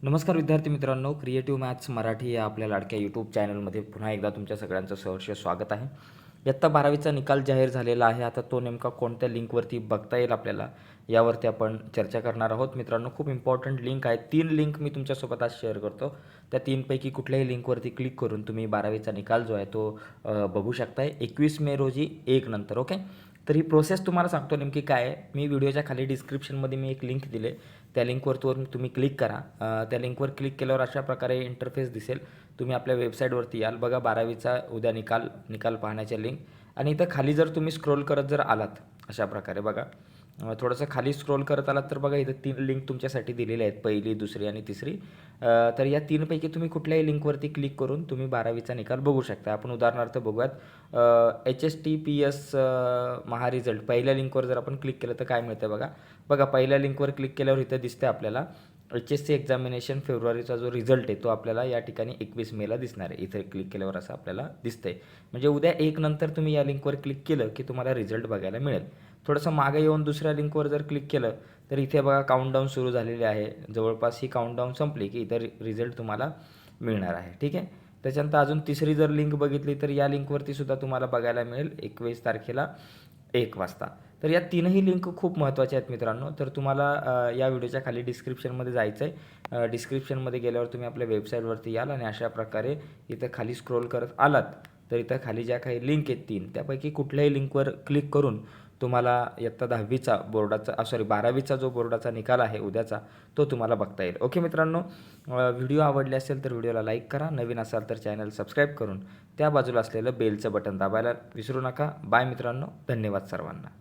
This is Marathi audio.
नमस्कार विद्यार्थी मित्रांनो, क्रिएटिव्ह मॅथ्स मराठी या आपल्या लाडक्या यूट्यूब चॅनलमध्ये पुन्हा एकदा तुमच्या सगळ्यांचं सहर्ष स्वागत आहे. इयत्ता 12वीचा निकाल जाहीर झालेला आहे. आता तो नेमका कोणत्या लिंकवरती बघता येईल आपल्याला, यावरती आपण चर्चा करणार आहोत. मित्रांनो, खूप इम्पॉर्टंट लिंक आहे. 3 लिंक मी तुमच्यासोबत आज शेअर करतो. त्या 3पैकी कुठल्याही लिंकवरती क्लिक करून तुम्ही 12वीचा निकाल जो आहे तो बघू शकताय 21 मे रोजी 1 नंतर. ओके, तर ही प्रोसेस तुम्हाला सांगतो नेमकी काय आहे. मी व्हिडिओच्या खाली डिस्क्रिप्शनमध्ये मी एक लिंक दिले, त्या लिंकवरती तुम्ही क्लिक करा. त्या लिंकवर क्लिक केल्यावर अशा प्रकारे इंटरफेस दिसेल. तुम्ही आपल्या वेबसाईटवरती याल. बघा 12वीचा उद्या निकाल पाहण्याच्या लिंक, आणि इथं खाली जर तुम्ही स्क्रोल करत जर आलात अशा प्रकारे बघा, थोडंसं खाली स्क्रोल करत आलात तर बघा इथं 3 लिंक तुमच्यासाठी दिलेल्या आहेत, पहिली, दुसरी आणि तिसरी. तर या 3पैकी तुम्ही कुठल्याही लिंकवरती क्लिक करून तुम्ही 12वीचा निकाल बघू शकता. आपण उदाहरणार्थ बघूयात. HSTPS महा रिझल्ट पहिल्या लिंकवर जर आपण क्लिक केलं तर काय मिळतं बघा पहिल्या लिंकवर क्लिक केल्यावर इथं दिसतं आपल्याला HSC एक्झामिनेशन फेब्रुवारीचा जो रिझल्ट आहे तो आपल्याला या ठिकाणी 21 मेला दिसणार आहे. इथे क्लिक केल्यावर असं आपल्याला दिसतंय. म्हणजे उद्या 1 नंतर तुम्ही या लिंकवर क्लिक केलं की तुम्हाला रिझल्ट बघायला मिळेल. थोडंसं मागे येऊन दुसऱ्या लिंकवर जर क्लिक केलं तर इथे बघा काउंटडाऊन सुरू झालेले आहे. जवळपास ही काउंटडाऊन संपली की इथं रिझल्ट तुम्हाला मिळणार आहे. ठीक आहे. त्याच्यानंतर अजून तिसरी जर लिंक बघितली तर या लिंकवरती सुद्धा तुम्हाला बघायला मिळेल 21 तारखेला 1 वाजता. तर या 3ही लिंक खूप महत्त्वाच्या आहेत मित्रांनो. तर तुम्हाला या व्हिडिओच्या खाली डिस्क्रिप्शनमध्ये जायचं आहे. डिस्क्रिप्शनमध्ये गेल्यावर तुम्ही आपल्या वेबसाईटवरती याल आणि अशा प्रकारे इथं खाली स्क्रोल करत आलात तर इथं खाली ज्या काही लिंक आहेत 3, त्यापैकी कुठल्याही लिंकवर क्लिक करून तुम्हाला इयत्ता 10वीचा बोर्डाचा 12वीचा जो बोर्डाचा निकाल आहे उद्याचा, तो तुम्हाला बघता येईल. ओके मित्रांनो, व्हिडिओ आवडले असेल तर व्हिडिओला लाईक करा. नवीन असाल तर चॅनल सबस्क्राईब करून त्या बाजूला असलेलं बेलचं बटन दाबायला विसरू नका. बाय मित्रांनो, धन्यवाद सर्वांना.